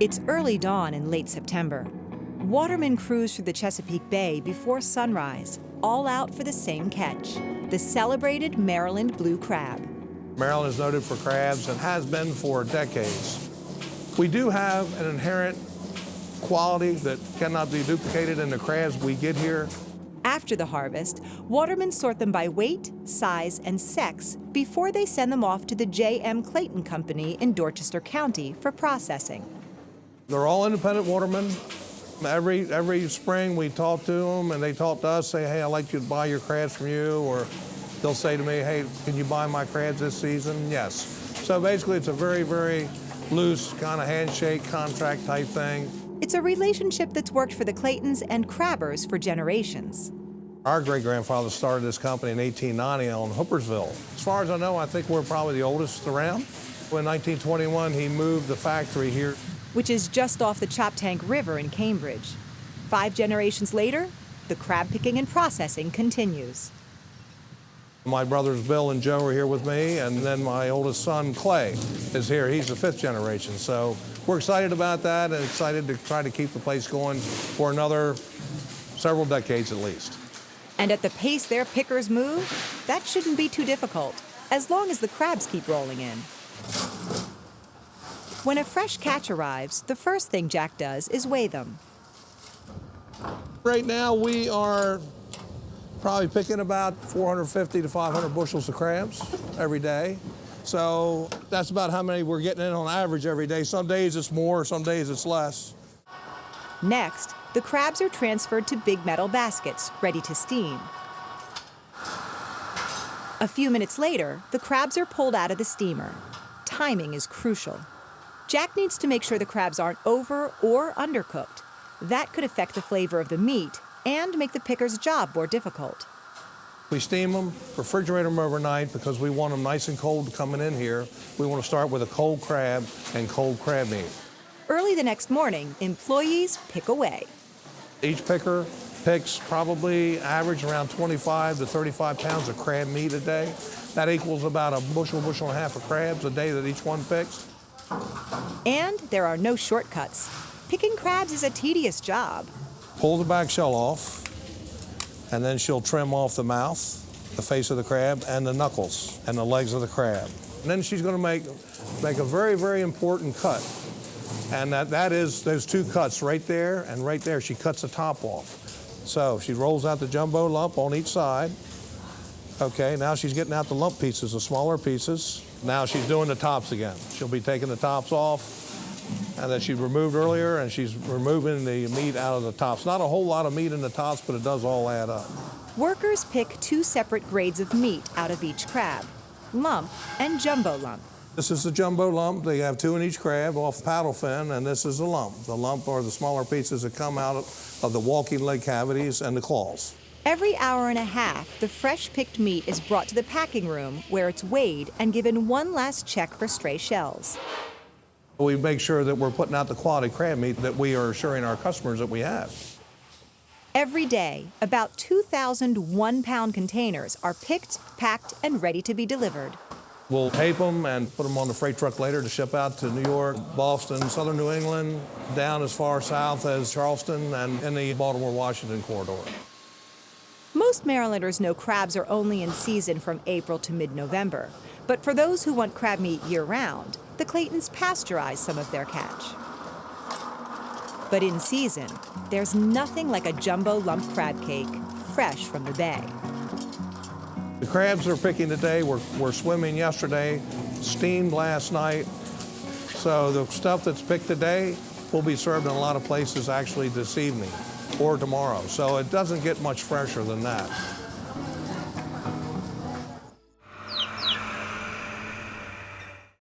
It's early dawn in late September. Watermen cruise through the Chesapeake Bay before sunrise, all out for the same catch, the celebrated Maryland blue crab. Maryland is noted for crabs and has been for decades. We do have an inherent quality that cannot be duplicated in the crabs we get here. After the harvest, watermen sort them by weight, size, and sex before they send them off to the Clayton Company in Dorchester County for processing. They're all independent watermen. Every spring we talk to them and they talk to us, say, hey, I'd like you to buy your crabs from you, or they'll say to me, hey, can you buy my crabs this season? Yes. So basically it's a very, very loose kind of handshake contract type thing. It's a relationship that's worked for the Claytons and crabbers for generations. Our great-grandfather started this company in 1890 on Hoopersville. As far as I know, I think we're probably the oldest around. In 1921, he moved the factory here, which is just off the Choptank River in Cambridge. 5 generations later, the crab picking and processing continues. My brothers Bill and Joe are here with me, and then my oldest son, Clay, is here. He's the 5th generation. So we're excited about that and excited to try to keep the place going for another several decades at least. And at the pace their pickers move, that shouldn't be too difficult, as long as the crabs keep rolling in. When a fresh catch arrives, the first thing Jack does is weigh them. Right now we are probably picking about 450 to 500 bushels of crabs every day. So that's about how many we're getting in on average every day. Some days it's more, some days it's less. Next, the crabs are transferred to big metal baskets, ready to steam. A few minutes later, the crabs are pulled out of the steamer. Timing is crucial. Jack needs to make sure the crabs aren't over or undercooked. That could affect the flavor of the meat and make the picker's job more difficult. We steam them, refrigerate them overnight because we want them nice and cold coming in here. We want to start with a cold crab and cold crab meat. Early the next morning, employees pick away. Each picker picks probably average around 25 to 35 pounds of crab meat a day. That equals about a bushel and a half of crabs a day that each one picks. And there are no shortcuts. Picking crabs is a tedious job. Pull the back shell off, and then she'll trim off the mouth, the face of the crab, and the knuckles and the legs of the crab. And then she's going to make a very, very important cut. And that is those 2 cuts right there and right there. She cuts the top off. So she rolls out the jumbo lump on each side. Okay, now she's getting out the lump pieces, the smaller pieces. Now she's doing the tops again. She'll be taking the tops off, and that she removed earlier, and she's removing the meat out of the tops. Not a whole lot of meat in the tops, but it does all add up. Workers pick 2 separate grades of meat out of each crab, lump and jumbo lump. This is the jumbo lump. They have 2 in each crab off the paddle fin, and this is the lump. The lump are the smaller pieces that come out of the walking leg cavities and the claws. Every hour and a half, the fresh picked meat is brought to the packing room where it's weighed and given one last check for stray shells. We make sure that we're putting out the quality crab meat that we are assuring our customers that we have. Every day, about 2,000 one-pound containers are picked, packed, and ready to be delivered. We'll tape them and put them on the freight truck later to ship out to New York, Boston, southern New England, down as far south as Charleston, and in the Baltimore-Washington corridor. Most Marylanders know crabs are only in season from April to mid-November. But for those who want crab meat year-round, the Claytons pasteurize some of their catch. But in season, there's nothing like a jumbo lump crab cake, fresh from the bay. The crabs they're picking today were swimming yesterday, steamed last night. So the stuff that's picked today will be served in a lot of places actually this evening or tomorrow. So it doesn't get much fresher than that.